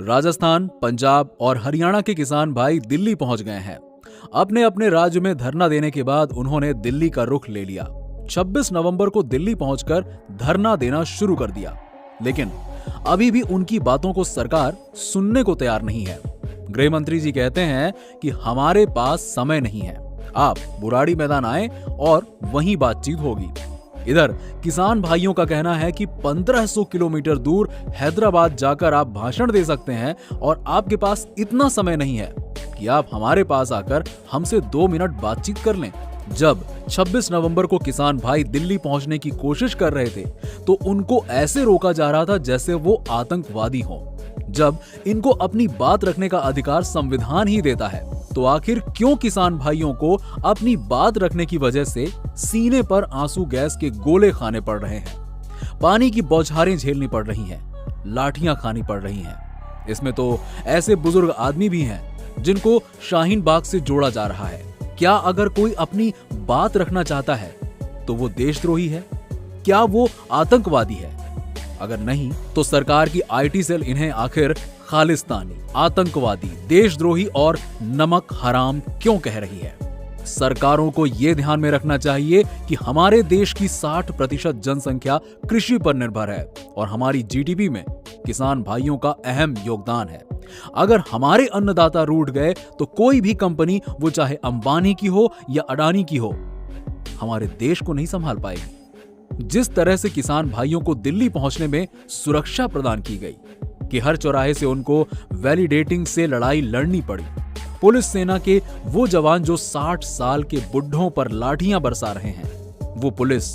राजस्थान, पंजाब और हरियाणा के किसान भाई दिल्ली पहुंच गए हैं। अपने अपने राज्य में धरना देने के बाद उन्होंने दिल्ली का रुख ले लिया। 26 नवंबर को दिल्ली पहुंचकर धरना देना शुरू कर दिया, लेकिन अभी भी उनकी बातों को सरकार सुनने को तैयार नहीं है। गृह मंत्री जी कहते हैं कि हमारे पास समय नहीं है, आप बुराड़ी मैदान आए और वहीं बातचीत होगी। इधर किसान भाइयों का कहना है कि 1500 किलोमीटर दूर हैदराबाद जाकर आप भाषण दे सकते हैं और आपके पास इतना समय नहीं है कि आप हमारे पास आकर हमसे 2 मिनट बातचीत कर लें। जब 26 नवंबर को किसान भाई दिल्ली पहुंचने की कोशिश कर रहे थे तो उनको ऐसे रोका जा रहा था जैसे वो आतंकवादी हों। जब इनको अपनी बात रखने का अधिकार संविधान ही देता है, तो आखिर क्यों किसान भाइयों को अपनी बात रखने की वजह से सीने पर आंसू गैस के गोले खाने पड़ रहे हैं, पानी की बौछारें झेलनी पड़ रही हैं, लाठियां खानी पड़ रही हैं? इसमें तो ऐसे बुजुर्ग आदमी भी हैं जिनको शाहीन बाग से जोड़ा जा रहा है। क्या अगर कोई अपनी बात रखना चाहता है तो वो देशद्रोही है? क्या वो आतंकवादी है? अगर नहीं तो सरकार की आईटी सेल इन्हें आखिर खालिस्तानी, आतंकवादी, देशद्रोही और नमक हराम क्यों कह रही है? सरकारों को यह ध्यान में रखना चाहिए कि हमारे देश की 60% जनसंख्या कृषि पर निर्भर है और हमारी जीडीपी में किसान भाइयों का अहम योगदान है। अगर हमारे अन्नदाता रूठ गए तो कोई भी कंपनी, वो चाहे अंबानी की हो या अडानी की हो, हमारे देश को नहीं संभाल पाएगी। जिस तरह से किसान भाइयों को दिल्ली पहुंचने में सुरक्षा प्रदान की गई कि हर चौराहे से उनको वैलिडेटिंग से लड़ाई लड़नी पड़ी। पुलिस सेना के वो जवान जो 60 साल के बुढ़ों पर लाठियां बरसा रहे हैं, वो पुलिस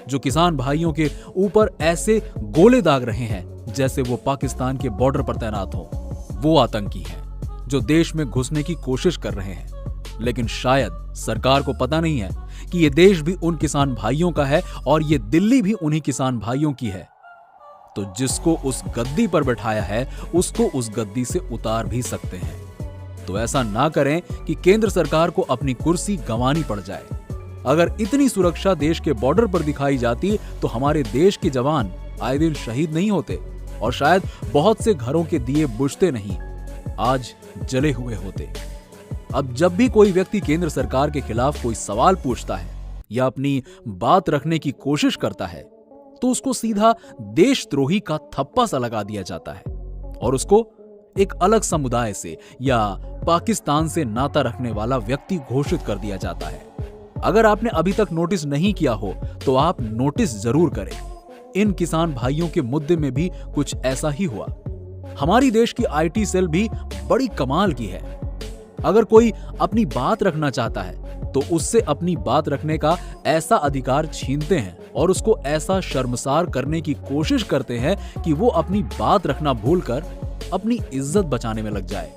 जो किसान भाइयों के ऊपर ऐसे गोले दाग रहे हैं जैसे वो पाकिस्तान के बॉर्डर पर तैनात हो, वो आतंकी हैं जो देश में घुसने की कोशिश कर रहे हैं। लेकिन शायद सरकार को पता नहीं है कि ये देश भी उन किसान भाइयों का है और ये दिल्ली भी उन्हीं किसान भाइयों की है। तो जिसको उस गद्दी पर बैठाया है उसको उस गद्दी से उतार भी सकते हैं। तो ऐसा ना करें कि केंद्र सरकार को अपनी कुर्सी गंवानी पड़ जाए। अगर इतनी सुरक्षा देश के बॉर्डर पर दिखाई जाती तो हमारे देश के जवान आए दिन शहीद नहीं होते और शायद बहुत से घरों के दिए बुझते नहीं, आज जले हुए होते। अब जब भी कोई व्यक्ति केंद्र सरकार के खिलाफ कोई सवाल पूछता है या अपनी बात रखने की कोशिश करता है तो उसको सीधा देशद्रोही का थप्पा सा लगा दिया जाता है और उसको एक अलग समुदाय से या पाकिस्तान से नाता रखने वाला व्यक्ति घोषित कर दिया जाता है। अगर आपने अभी तक नोटिस नहीं किया हो तो आप नोटिस जरूर करें। इन किसान भाइयों के मुद्दे में भी कुछ ऐसा ही हुआ। हमारी देश की आईटी सेल भी बड़ी कमाल की है। अगर कोई अपनी बात रखना चाहता है तो उससे अपनी बात रखने का ऐसा अधिकार छीनते हैं और उसको ऐसा शर्मसार करने की कोशिश करते हैं कि वो अपनी बात रखना भूलकर अपनी इज्जत बचाने में लग जाए।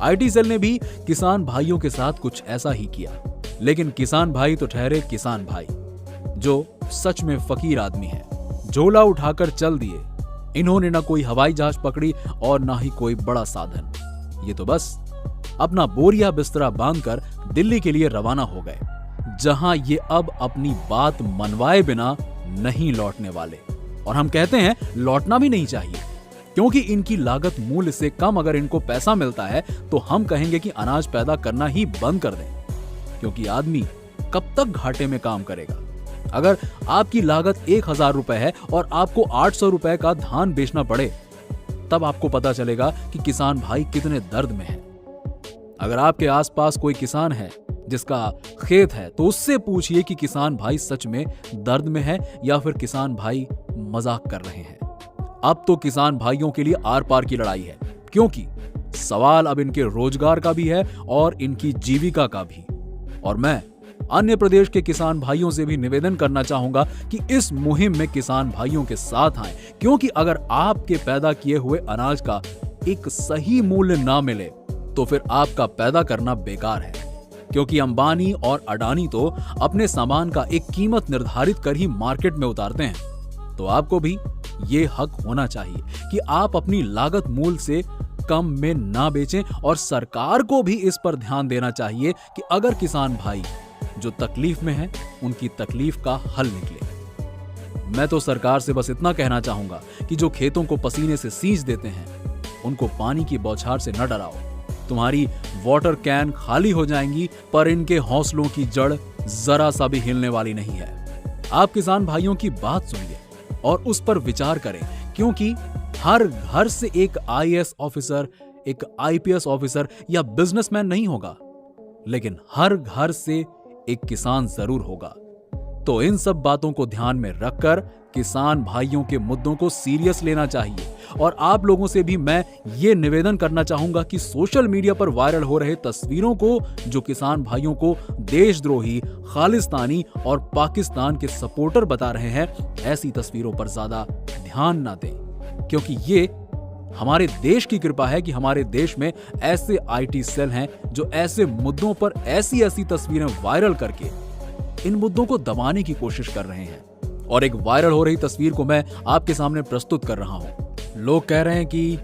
आईटी सेल ने भी किसान भाइयों के साथ कुछ ऐसा ही किया, लेकिन किसान भाई तो ठहरे किसान भाई जो सच में फकीर आदमी है। झोला उठाकर चल दिए। इन्होंने ना कोई हवाई जहाज पकड़ी और ना ही कोई बड़ा साधन। ये तो बस अपना बोरिया बिस्तरा बांधकर दिल्ली के लिए रवाना हो गए, जहां ये अब अपनी बात मनवाए बिना नहीं लौटने वाले। और हम कहते हैं लौटना भी नहीं चाहिए, क्योंकि इनकी लागत मूल्य से कम अगर इनको पैसा मिलता है तो हम कहेंगे कि अनाज पैदा करना ही बंद कर दें, क्योंकि आदमी कब तक घाटे में काम करेगा। अगर आपकी लागत 1000 रुपए है और आपको 800 रुपए का धान बेचना पड़े, तब आपको पता चलेगा कि किसान भाई कितने दर्द में है। अगर आपके आसपास कोई किसान है जिसका खेत है तो उससे पूछिए कि किसान भाई सच में दर्द में है या फिर किसान भाई मजाक कर रहे हैं। अब तो किसान भाइयों के लिए आर पार की लड़ाई है, क्योंकि सवाल अब इनके रोजगार का भी है और इनकी जीविका का भी। और मैं अन्य प्रदेश के किसान भाइयों से भी निवेदन करना चाहूंगा कि इस मुहिम में किसान भाइयों के साथ आएं, क्योंकि अगर आपके पैदा किए हुए अनाज का एक सही मूल्य ना मिले तो फिर आपका पैदा करना बेकार है। क्योंकि अंबानी और अडानी तो अपने सामान का एक कीमत निर्धारित कर ही मार्केट में उतारते हैं। तो आपको भी ये हक होना चाहिए कि आप अपनी लागत मूल्य से कम में ना बेचें और सरकार को भी इस पर ध्यान देना चाहिए कि अगर किसान भाई जो तकलीफ में हैं, उनकी तकलीफ का हल निकले। मैं तो सरकार से बस इतना कहना चाहूंगा कि जो खेतों को पसीने से सींच देते हैं उनको पानी की बौछार से न डराओ। तुम्हारी वाटर कैन खाली हो जाएंगी, पर इनके हौसलों की जड़ जरा सा भी हिलने वाली नहीं है। आप किसान भाइयों की बात सुनिए और उस पर विचार करें, क्योंकि हर घर से एक आईएएस ऑफिसर, एक आईपीएस ऑफिसर या बिजनेसमैन नहीं होगा, लेकिन हर घर से एक किसान जरूर होगा। तो इन सब बातों को ध्यान में रखकर किसान भाइयों के मुद्दों को सीरियस लेना चाहिए। और आप लोगों से भी मैं ये निवेदन करना चाहूंगा कि सोशल मीडिया पर वायरल हो रहे तस्वीरों को, जो किसान भाइयों को देशद्रोही, खालिस्तानी और पाकिस्तान के सपोर्टर बता रहे हैं, ऐसी तस्वीरों पर ज्यादा ध्यान ना दें, क्योंकि ये हमारे देश की कृपा है कि हमारे देश में ऐसे आईटी सेल हैं जो ऐसे मुद्दों पर ऐसी ऐसी तस्वीरें वायरल करके इन मुद्दों को दबाने की कोशिश कर रहे हैं। और एक वायरल हो रही तस्वीर को मैं आपके सामने प्रस्तुत कर रहा हूं। लोग कह रहे हैं कि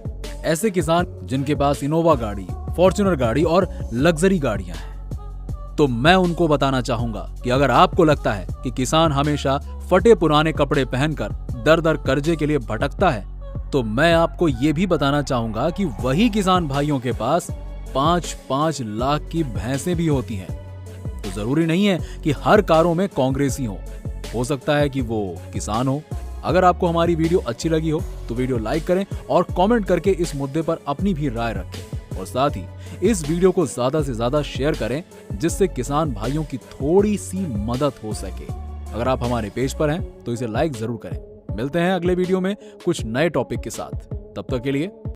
ऐसे किसान जिनके पास इनोवा गाड़ी, फॉर्च्यूनर गाड़ी और लग्जरी गाड़ियां हैं, तो मैं उनको बताना चाहूंगा कि अगर आपको लगता है कि किसान हमेशा फटे पुराने कपड़े पहनकर दर दर कर्जे के लिए भटकता है, तो मैं आपको यह भी बताना चाहूंगा कि वही किसान भाइयों के पास 5-5 लाख की भैंसें भी होती हैं। तो जरूरी नहीं है कि हर कारों में कांग्रेसी हो सकता है कि वो किसान हो। अगर आपको हमारी वीडियो अच्छी लगी हो तो वीडियो लाइक करें और कमेंट करके इस मुद्दे पर अपनी भी राय रखें, और साथ ही इस वीडियो को ज्यादा से ज्यादा शेयर करें, जिससे किसान भाइयों की थोड़ी सी मदद हो सके। अगर आप हमारे पेज पर हैं तो इसे लाइक जरूर करें। मिलते हैं अगले वीडियो में कुछ नए टॉपिक के साथ। तब तक के लिए